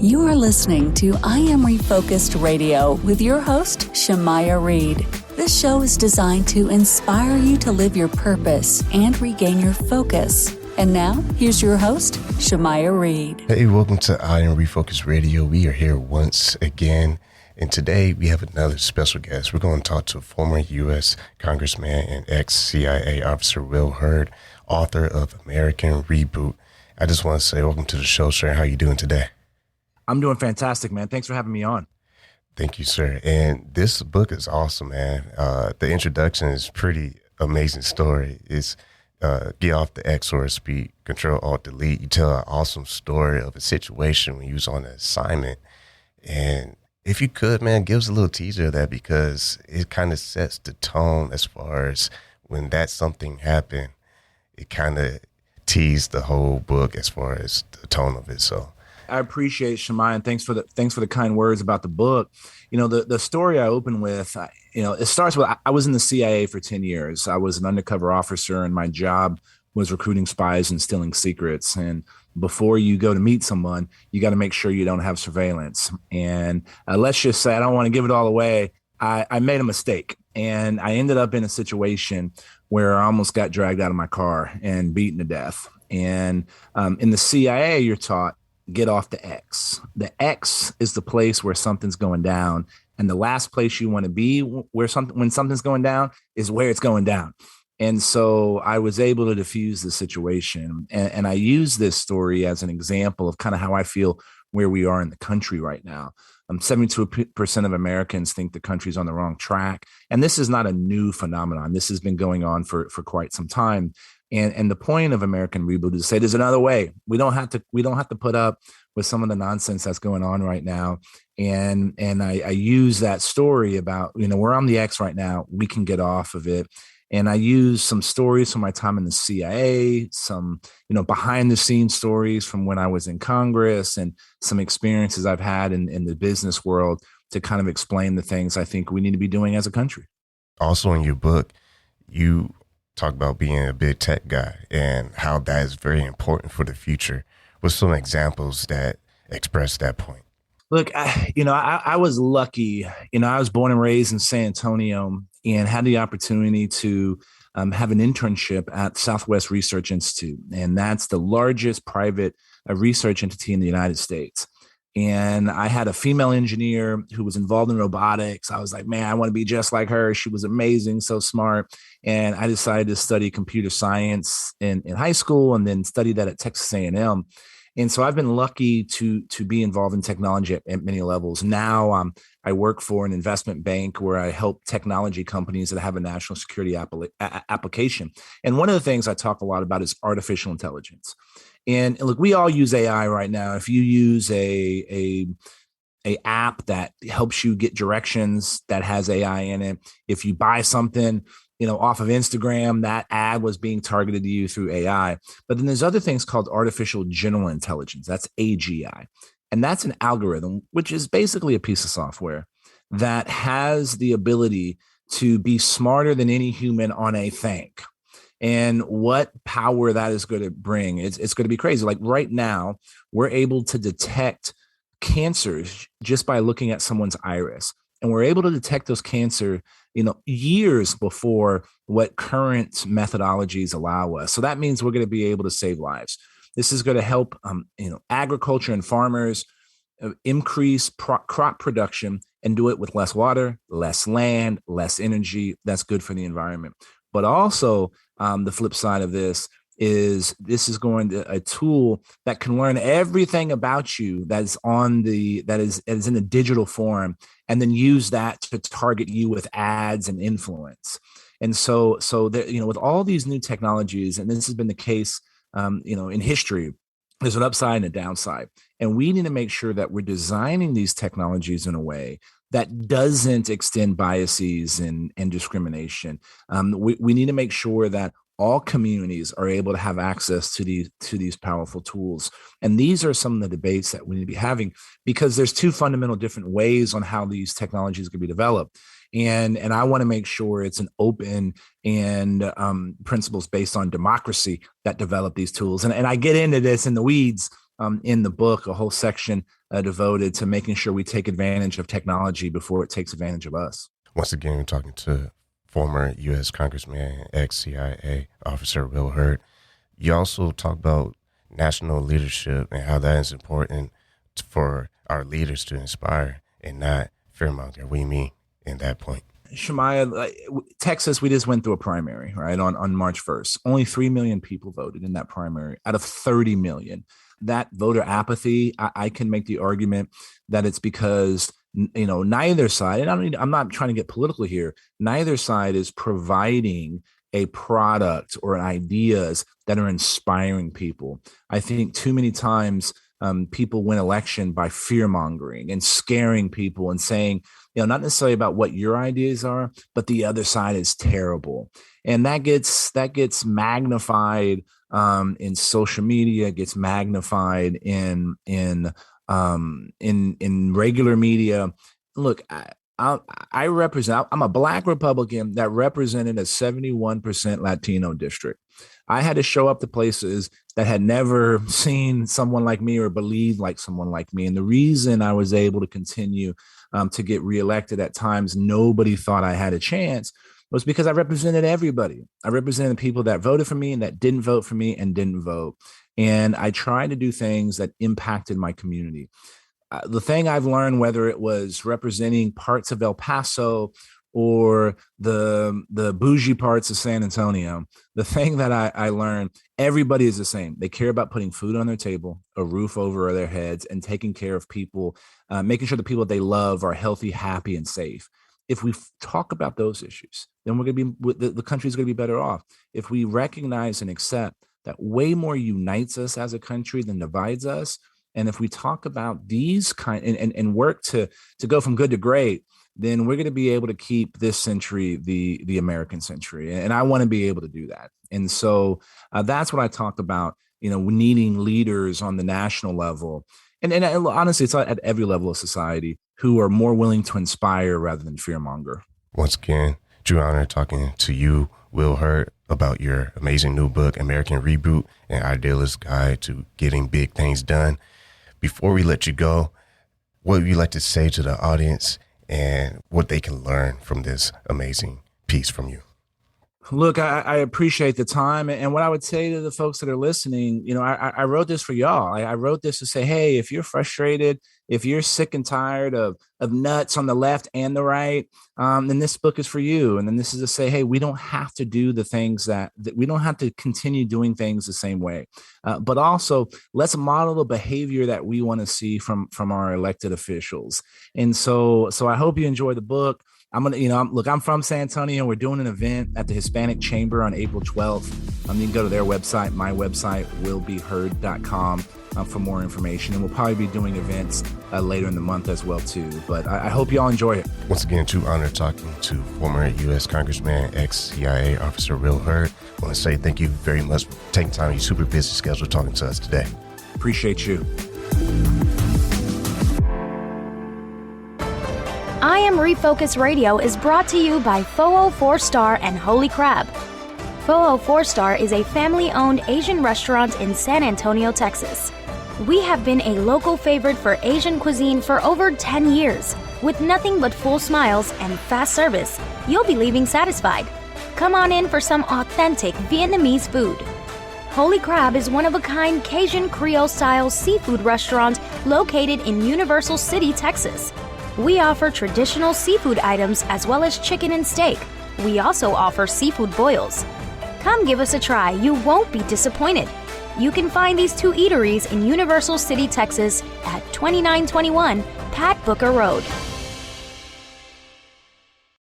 You are listening to I Am Refocused Radio with your host, Shamaya Reed. This show is designed to inspire you to live your purpose and regain your focus. And now, here's your host, Shamaya Reed. Hey, welcome to I Am Refocused Radio. We are here once again, and today we have another special guest. We're going to talk to former U.S. Congressman and ex-CIA officer Will Hurd, author of American Reboot. I just want to say welcome to the show, sir. How are you doing today? I'm doing fantastic, man. Thanks for having me on. Thank you, sir. And this book is awesome, man. The introduction is pretty amazing story. It's get off the X, or speed, Control, Alt, Delete. You tell an awesome story of a situation when you was on an assignment. And if you could, man, give us a little teaser of that, because it kind of sets the tone as far as when that something happened. It kind of teased the whole book as far as the tone of it. So I appreciate Shemai, and thanks for the kind words about the book. You know, the story I open with, it starts with, I was in the CIA for 10 years. I was an undercover officer, and my job was recruiting spies and stealing secrets. And before you go to meet someone, you got to make sure you don't have surveillance. And let's just say, I don't want to give it all away, I made a mistake, and I ended up in a situation where I almost got dragged out of my car and beaten to death. And in the CIA, you're taught, get off the X. The X is the place where something's going down, and the last place you want to be when something's going down is where it's going down. And so I was able to diffuse the situation, and I use this story as an example of kind of how I feel where we are in the country right now. 72% of Americans think the country's on the wrong track, and this is not a new phenomenon. This has been going on for quite some time. And the point of American Reboot is to say there's another way. We don't have to put up with some of the nonsense that's going on right now. And I use that story about, we're on the X right now. We can get off of it. And I use some stories from my time in the CIA, some, behind the scenes stories from when I was in Congress, and some experiences I've had in the business world to kind of explain the things I think we need to be doing as a country. Also in your book, you talk about being a big tech guy and how that is very important for the future. What's some examples that express that point? Look, I was lucky. I was born and raised in San Antonio and had the opportunity to have an internship at Southwest Research Institute. And that's the largest private research entity in the United States. And I had a female engineer who was involved in robotics. I was like, man, I want to be just like her. She was amazing, so smart. And I decided to study computer science in high school, and then study that at Texas A&M. And so I've been lucky to be involved in technology at many levels. Now I work for an investment bank where I help technology companies that have a national security application. And one of the things I talk a lot about is artificial intelligence. And look, we all use AI right now. If you use a app that helps you get directions that has AI in it, if you buy something, off of Instagram, that ad was being targeted to you through AI. But then there's other things called artificial general intelligence. That's AGI. And that's an algorithm, which is basically a piece of software that has the ability to be smarter than any human on a thing. And what power that is going to bring, it's going to be crazy. Like right now, we're able to detect cancers just by looking at someone's iris. And we're able to detect those cancer, years before what current methodologies allow us. So that means we're going to be able to save lives. This is going to help, agriculture and farmers increase crop production and do it with less water, less land, less energy. That's good for the environment. But also the flip side of this is going to a tool that can learn everything about you that is in a digital form, and then use that to target you with ads and influence. And so there, with all these new technologies, and this has been the case, in history, there's an upside and a downside. And we need to make sure that we're designing these technologies in a way that doesn't extend biases and discrimination. We need to make sure that all communities are able to have access to these powerful tools. And these are some of the debates that we need to be having, because there's two fundamental different ways on how these technologies can be developed. And I want to make sure it's an open and principles based on democracy that develop these tools. And I get into this in the weeds in the book, a whole section devoted to making sure we take advantage of technology before it takes advantage of us. Once again, we're talking to former U.S. Congressman, ex-CIA officer Will Hurd. You also talk about national leadership and how that is important for our leaders to inspire and not fearmonger. What do you mean in that point? Shemaiah, Texas, we just went through a primary, right, on March 1st. Only 3 million people voted in that primary out of 30 million. That voter apathy, I can make the argument that it's because, neither side, and I'm not trying to get political here, neither side is providing a product or ideas that are inspiring people. I think too many times people win election by fear mongering and scaring people and saying, not necessarily about what your ideas are, but the other side is terrible. And that gets magnified in social media, gets magnified in regular media. Look, I represent, I'm a Black Republican that represented a 71% Latino district. I had to show up to places that had never seen someone like me or believed like someone like me. And the reason I was able to continue to get reelected at times nobody thought I had a chance was because I represented everybody. I represented the people that voted for me and that didn't vote for me and didn't vote. And I tried to do things that impacted my community. The thing I've learned, whether it was representing parts of El Paso or the bougie parts of San Antonio, the thing that I learned, everybody is the same. They care about putting food on their table, a roof over their heads, and taking care of people, making sure the people they love are healthy, happy, and safe. If we talk about those issues, then we're going to be, the country's going to be better off. If we recognize and accept that way more unites us as a country than divides us, and if we talk about these and work to go from good to great, then we're going to be able to keep this century the American century. And I want to be able to do that. And so that's what I talked about, needing leaders on the national level. And honestly, it's at every level of society who are more willing to inspire rather than fearmonger. Once again, true honor talking to you, Will Hurd, about your amazing new book, American Reboot, an Idealist Guide to Getting Big Things Done. Before we let you go, what would you like to say to the audience and what they can learn from this amazing piece from you? Look, I appreciate the time. And what I would say to the folks that are listening, I wrote this for y'all. I wrote this to say, hey, if you're frustrated, if you're sick and tired of nuts on the left and the right, then this book is for you. And then this is to say, hey, we don't have to do the things that we don't have to continue doing things the same way. But also, let's model the behavior that we want to see from our elected officials. And so I hope you enjoy the book. I'm from San Antonio. We're doing an event at the Hispanic Chamber on April 12th. You can go to their website, my website, willbehurd.com for more information. And we'll probably be doing events later in the month as well, too. But I hope y'all enjoy it. Once again, true honor talking to former U.S. Congressman, ex-CIA officer Will Hurd. I want to say thank you very much for taking time in your super busy schedule talking to us today. Appreciate you. I Am Refocus Radio is brought to you by Foo 4 Star and Holy Crab. Foo 4 Star is a family-owned Asian restaurant in San Antonio, Texas. We have been a local favorite for Asian cuisine for over 10 years. With nothing but full smiles and fast service, you'll be leaving satisfied. Come on in for some authentic Vietnamese food. Holy Crab is one-of-a-kind Cajun Creole-style seafood restaurant located in Universal City, Texas. We offer traditional seafood items as well as chicken and steak. We also offer seafood boils. Come give us a try. You won't be disappointed. You can find these two eateries in Universal City, Texas at 2921 Pat Booker Road.